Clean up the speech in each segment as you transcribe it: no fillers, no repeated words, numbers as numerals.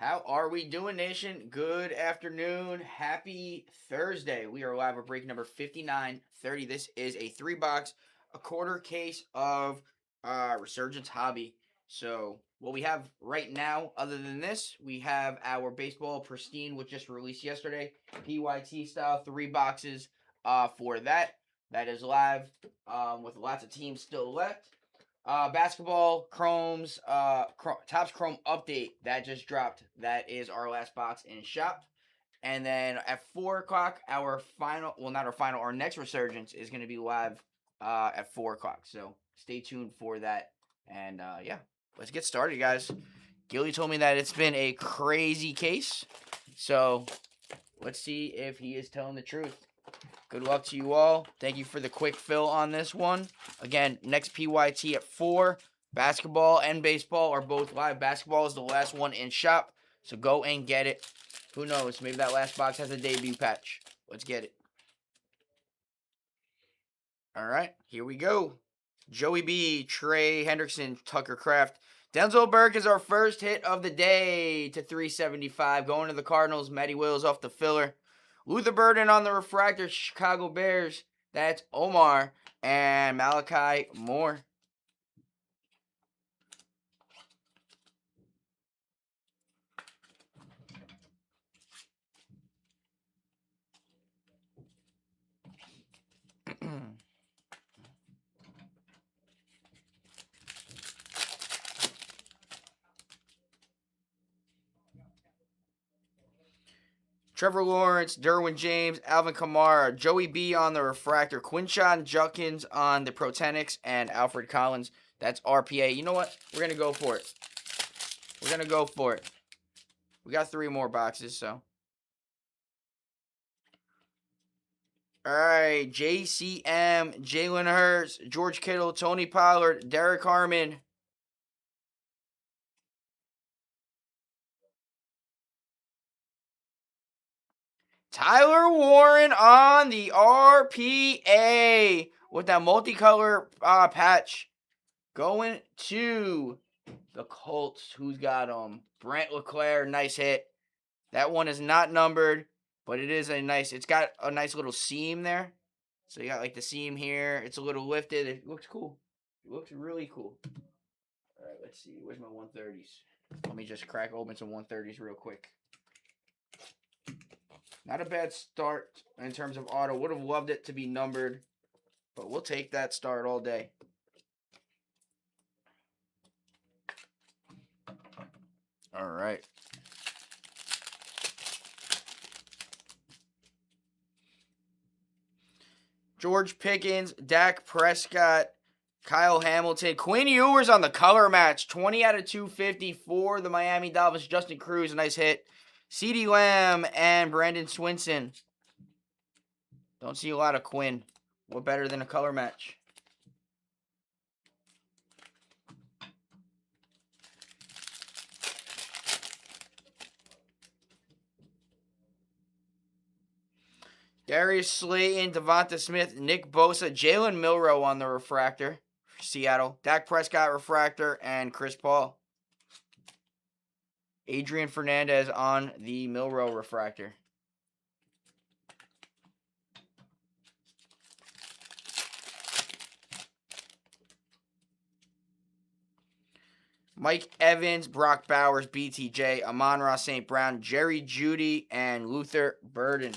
How are we doing, Nation? Good afternoon. Happy Thursday. We are live with break number 5930. This is a 3-box, a quarter case of Resurgence Hobby. So, what we have right now, other than this, we have our Baseball Pristine, which just released yesterday. PYT style, 3 boxes for that. That is live with lots of teams still left. Basketball Chrome's Topps Chrome update that just dropped. That is our last box in shop. And then at 4 o'clock, our final, well, not our final, our next Resurgence is going to be live at 4 o'clock. So stay tuned for that. And yeah, let's get started, guys. Gilly told me that it's been a crazy case. So let's see if he is telling the truth. Good luck to you all. Thank you for the quick fill on this one. Again, next PYT at 4. Basketball and baseball are both live. Basketball is the last one in shop, so go and get it. Who knows? Maybe that last box has a debut patch. Let's get it. All right, here we go. Joey B, Trey Hendrickson, Tucker Kraft. Denzel Burke is our first hit of the day to 375. Going to the Cardinals. Matty Wills off the filler. Luther Burden on the refractor, Chicago Bears. That's Omar and Malachi Moore. Trevor Lawrence, Derwin James, Alvin Kamara, Joey B on the refractor, Quinshon Judkins on the Protenics, and Alfred Collins. That's RPA. You know what? We're going to go for it. We're going to go for it. We got 3 more boxes, so. All right, JCM, Jalen Hurts, George Kittle, Tony Pollard, Derek Harmon. Tyler Warren on the RPA with that multicolor patch. Going to the Colts. Who's got them? Brent LeClaire, nice hit. That one is not numbered, but it is a nice, it's got a nice little seam there. So you got like the seam here. It's a little lifted. It looks cool. It looks really cool. All right, let's see. Where's my 130s? Let me just crack open some 130s real quick. Not a bad start in terms of auto. Would have loved it to be numbered, but we'll take that start all day. All right. George Pickens, Dak Prescott, Kyle Hamilton. Quinn Ewers on the color match. 20 out of 250 for the Miami Dolphins. Justin Cruz, a nice hit. CeeDee Lamb and Brandon Swinson. Don't see a lot of Quinn. What better than a color match? Darius Slayton, Devonta Smith, Nick Bosa, Jalen Milroe on the refractor for Seattle. Dak Prescott refractor and Chris Paul. Adrian Fernandez on the Milroe refractor. Mike Evans, Brock Bowers, BTJ, Amon-Ra St. Brown, Jerry Jeudy, and Luther Burden.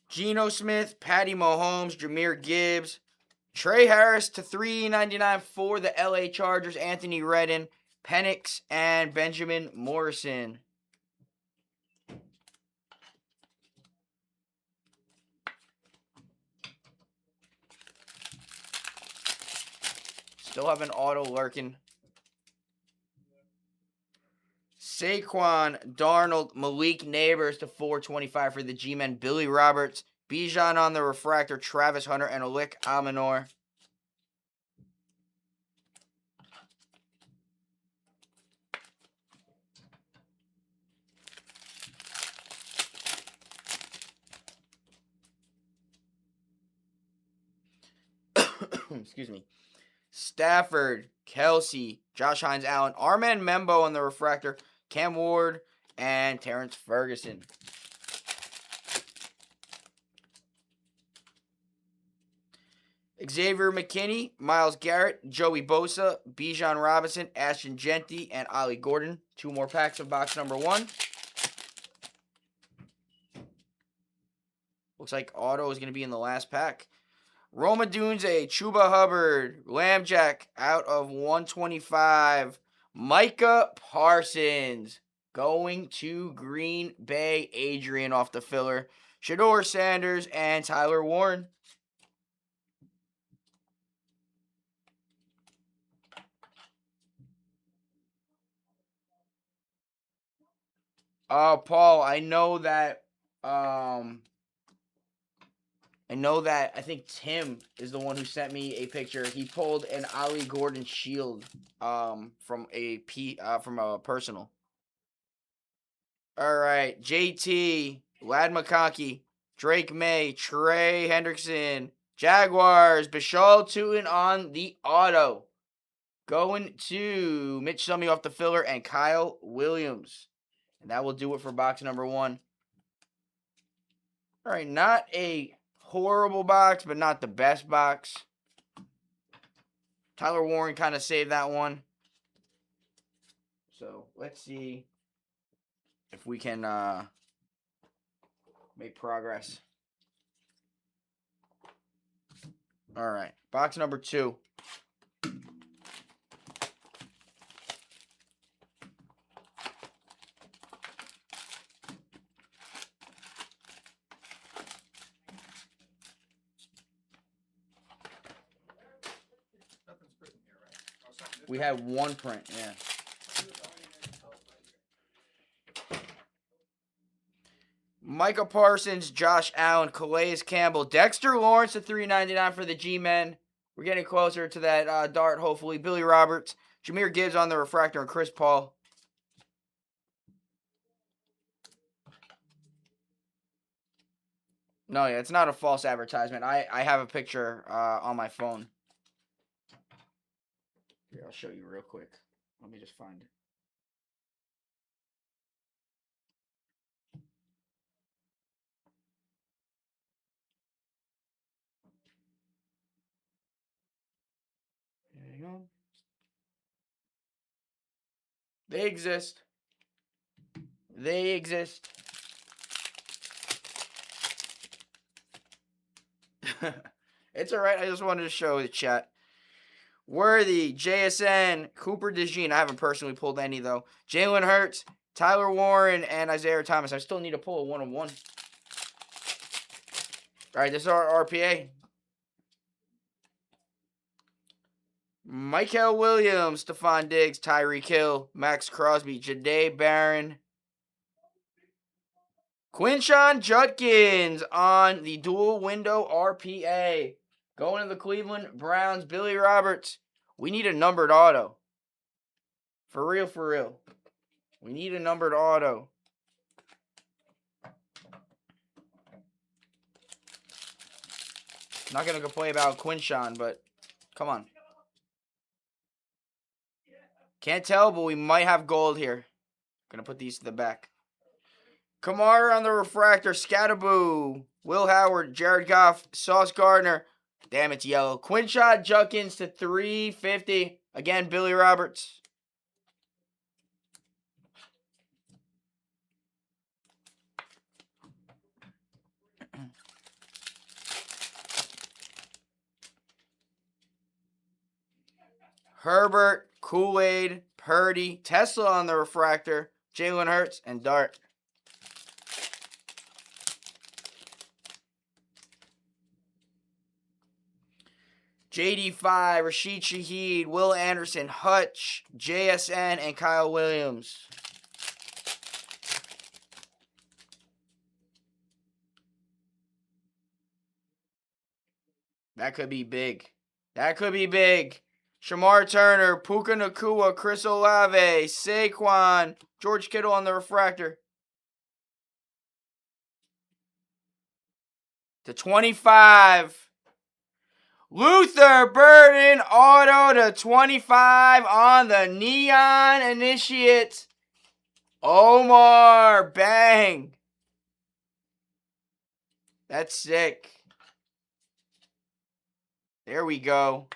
Geno Smith, Patty Mahomes, Jahmyr Gibbs, Trey Harris to $3.99 for the LA Chargers, Anthony Redden, Penix, and Benjamin Morrison. Still have an auto lurking. Saquon, Darnold, Malik Neighbors to $4.25 for the G-Men. Billy Roberts, Bijan on the refractor, Travis Hunter, and Alik Aminor. Excuse me. Stafford, Kelsey, Josh Hines Allen, Armand Membo on the refractor, Cam Ward, and Terrence Ferguson. Xavier McKinney, Myles Garrett, Joey Bosa, Bijan Robinson, Ashton Jeanty, and Ollie Gordon. 2 more packs of box number 1. Looks like auto is going to be in the last pack. Roma Dunze, Chuba Hubbard, Lambjack out of 125. Micah Parsons going to Green Bay. Adrian off the filler. Shedeur Sanders and Tyler Warren. Paul, I know that I think Tim is the one who sent me a picture. He pulled an Ollie Gordon shield from a personal. All right, JT, Lad McConkey, Drake May, Trey Hendrickson, Jaguars, Bashal Tootin on the auto. Going to Mitch Summy off the filler and Kyle Williams. And that will do it for box number 1. All right, not a horrible box, but not the best box. Tyler Warren kind of saved that one. So let's see if we can make progress. All right, box number 2. We had 1 print, yeah. Micah Parsons, Josh Allen, Calais Campbell, Dexter Lawrence at $3.99 for the G-Men. We're getting closer to that dart, hopefully. Billy Roberts, Jahmyr Gibbs on the refractor, and Chris Paul. No, yeah, it's not a false advertisement. I have a picture on my phone. Here, I'll show you real quick. Let me just find it. There you go. They exist. They exist. It's all right. I just wanted to show the chat. Worthy, JSN, Cooper DeJean. I haven't personally pulled any, though. Jalen Hurts, Tyler Warren, and Isaiah Thomas. I still need to pull a 1-of-1. All right, this is our RPA. Michael Williams, Stephon Diggs, Tyreek Hill, Max Crosby, Jahdae Barron, Quinshon Judkins on the dual window RPA. Going to the Cleveland Browns, Billy Roberts. We need a numbered auto. For real, for real. We need a numbered auto. Not going to complain about Quinshon, but come on. Can't tell, but we might have gold here. Going to put these to the back. Kamara on the refractor, Scatterboo, Will Howard, Jared Goff, Sauce Gardner. Damn, it's yellow. Quinshon Judkins to $3.50. Again, Billy Roberts. Herbert, Kool-Aid, Purdy, Tesla on the refractor, Jalen Hurts, and Dart. JD5, Rashid Shaheed, Will Anderson, Hutch, JSN, and Kyle Williams. That could be big. That could be big. Shamar Turner, Puka Nacua, Chris Olave, Saquon, George Kittle on the refractor. To 25. Luther Burden auto to 25 on the Neon Initiate. Omar, bang. That's sick. There we go.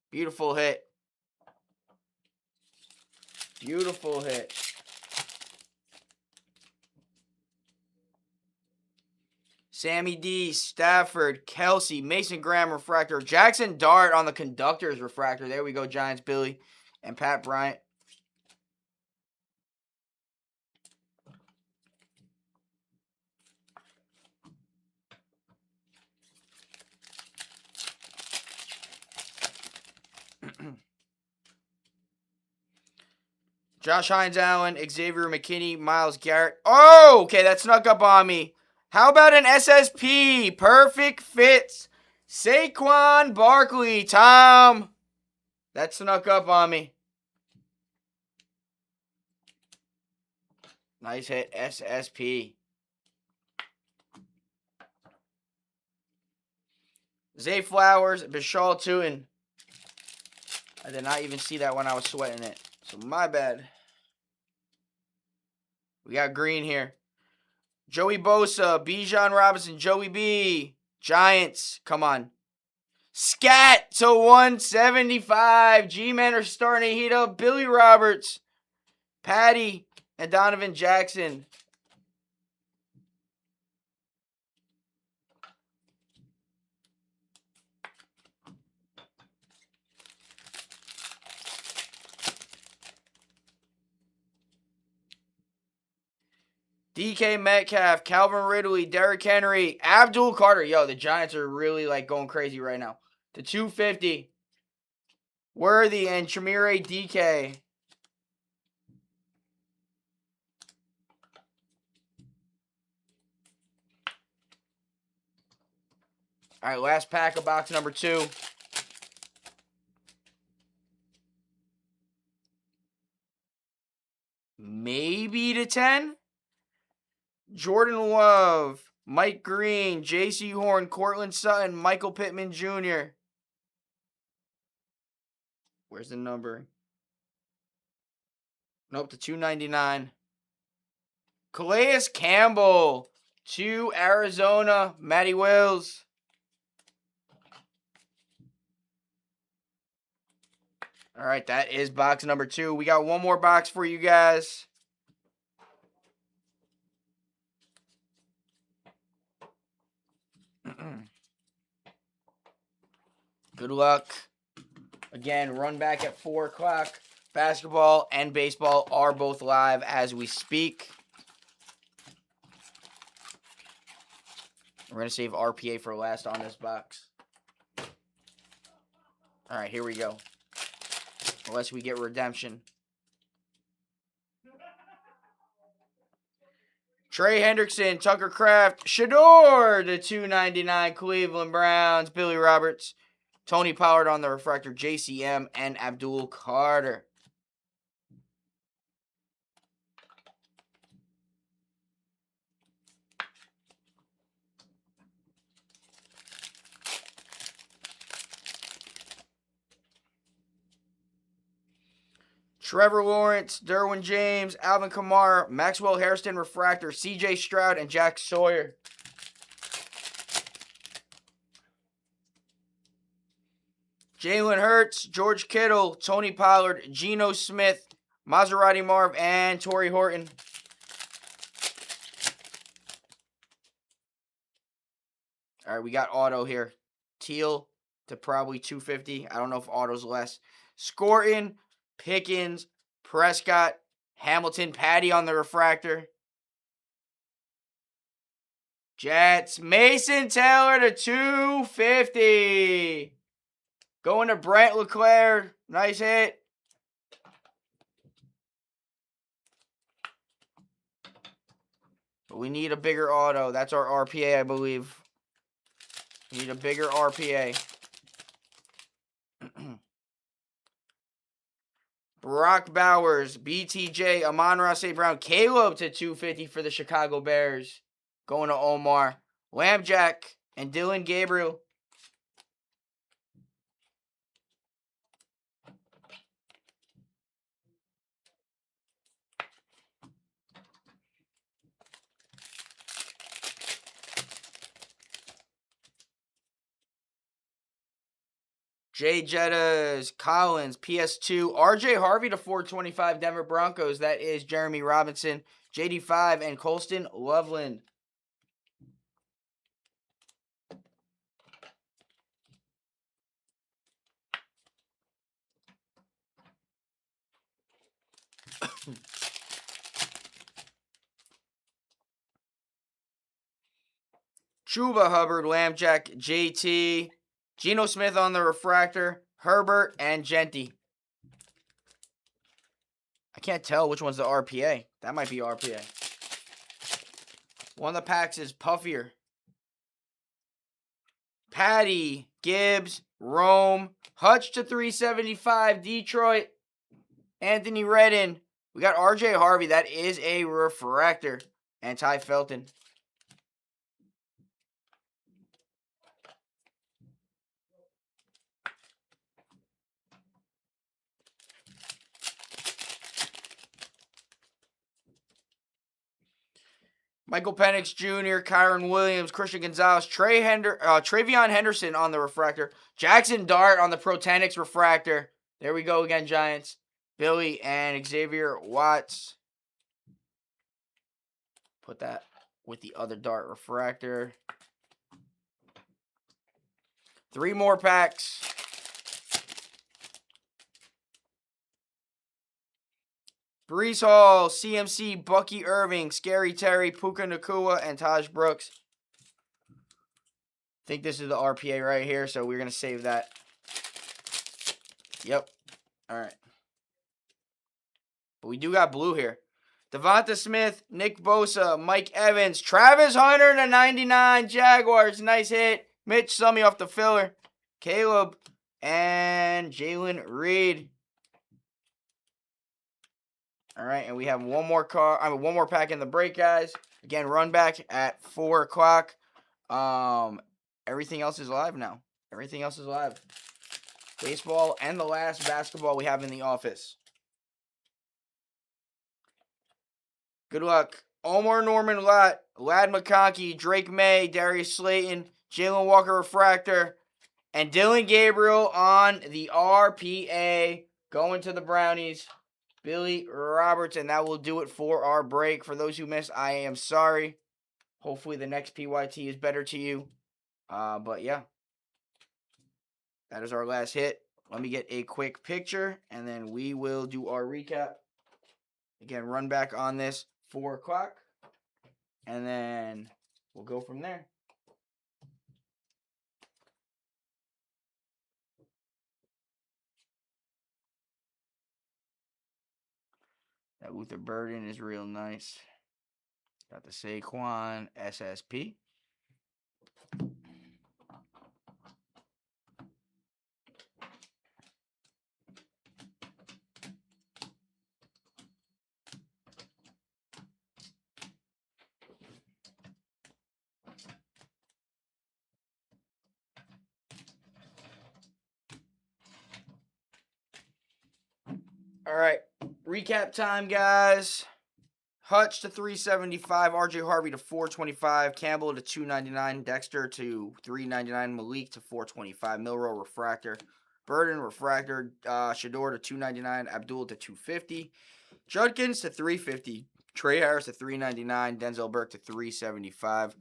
Beautiful hit. Beautiful hit. Sammy D, Stafford, Kelsey, Mason Graham refractor, Jackson Dart on the conductor's refractor. There we go, Giants Billy and Pat Bryant. Josh Hines Allen, Xavier McKinney, Myles Garrett. Oh, okay, that snuck up on me. How about an SSP? Perfect fits. Saquon Barkley, Tom. That snuck up on me. Nice hit, SSP. Zay Flowers, Bashal Tootin. I did not even see that when I was sweating it. So my bad. We got green here. Joey Bosa, Bijan Robinson, Joey B. Giants, come on. Scat to 175. G-Men are starting to heat up. Billy Roberts, Patty, and Donovan Jackson. DK Metcalf, Calvin Ridley, Derrick Henry, Abdul Carter. Yo, the Giants are really like going crazy right now. To 250. Worthy and Tremere DK. All right, last pack of box number 2. Maybe to 10. Jordan Love, Mike Green, J.C. Horn, Cortland Sutton, Michael Pittman Jr. Where's the number? Nope, to 299. Calais Campbell to Arizona, Matty Wills. All right, that is box number 2. We got one more box for you guys. Good luck. Again, run back at 4 o'clock. Basketball and baseball are both live as we speak. We're going to save RPA for last on this box. All right, here we go. Unless we get redemption. Trey Hendrickson, Tucker Kraft, Shador to 299, Cleveland Browns, Billy Roberts, Tony Pollard on the refractor, JCM, and Abdul Carter. Trevor Lawrence, Derwin James, Alvin Kamara, Maxwell Hairston refractor, CJ Stroud, and Jack Sawyer. Jalen Hurts, George Kittle, Tony Pollard, Geno Smith, Maserati Marv, and Torrey Horton. All right, we got auto here. Teal to probably 250. I don't know if auto's less. Scorton, Pickens, Prescott, Hamilton, Patty on the refractor. Jets, Mason Taylor to 250. Going to Brent LeClaire. Nice hit. But we need a bigger auto. That's our RPA, I believe. We need a bigger RPA. Brock Bowers, BTJ, Amon-Ra St. Brown, Caleb to 250 for the Chicago Bears. Going to Omar. Lambjack and Dylan Gabriel. Jay Jettas, Collins, PS2, RJ Harvey to 425, Denver Broncos. That is Jeremy Robinson, JD5, and Colston Loveland. Chuba Hubbard, Lambjack, JT, Geno Smith on the refractor, Herbert, and Genty. I can't tell which one's the RPA. That might be RPA. One of the packs is puffier. Patty, Gibbs, Rome, Hutch to 375, Detroit, Anthony Redden. We got RJ Harvey. That is a refractor. And Ty Felton. Michael Penix Jr., Kyron Williams, Christian Gonzalez, Travion Henderson on the refractor. Jackson Dart on the Protanix refractor. There we go again, Giants. Billy and Xavier Watts. Put that with the other Dart refractor. 3 more packs. Breece Hall, CMC, Bucky Irving, Scary Terry, Puka Nacua, and Taj Brooks. I think this is the RPA right here, so we're going to save that. Yep. All right. But we do got blue here. Devonta Smith, Nick Bosa, Mike Evans, Travis Hunter to 99, Jaguars. Nice hit. Mitch Summy off the filler. Caleb and Jalen Reed. All right, and we have one more pack in the break, guys. Again, run back at 4 o'clock. Everything else is live now. Everything else is live. Baseball and the last basketball we have in the office. Good luck. Omar Norman Lott, Lad McConkey, Drake May, Darius Slayton, Jalen Walker Refractor, and Dylan Gabriel on the RPA. Going to the Brownies. Billy Roberts, and that will do it for our break. For those who missed, I am sorry. Hopefully the next PYT is better to you. But yeah, that is our last hit. Let me get a quick picture, and then we will do our recap. Again, run back on this 4 o'clock, and then we'll go from there. That Luther Burden is real nice. Got the Saquon SSP. All right, recap time, guys. Hutch to 375, RJ Harvey to 425, Campbell to 299, Dexter to 399, Malik to 425, Milroe Refractor, Burden Refractor, Shador to 299, Abdul to 250, Judkins to 350, Trey Harris to 399, Denzel Burke to 375.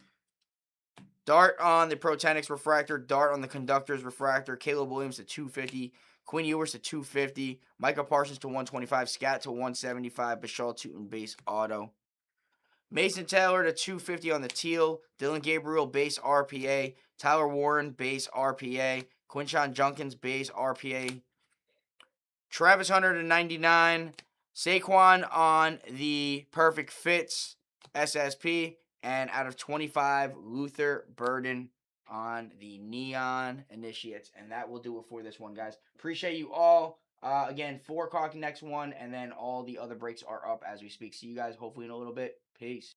Dart on the Protanix Refractor, Dart on the Conductors Refractor, Caleb Williams to 250, Quinn Ewers to 250, Micah Parsons to 125, Scat to 175, Bashal Tootin base auto. Mason Taylor to 250 on the teal, Dylan Gabriel base RPA, Tyler Warren base RPA, Quinshon Junkins base RPA, Travis Hunter to 99, Saquon on the Perfect Fits SSP, and out of 25, Luther Burden on the Neon Initiates. And that will do it for this one, guys. Appreciate you all. Again, 4 o'clock next one, and then all the other breaks are up as we speak. See you guys hopefully in a little bit. Peace.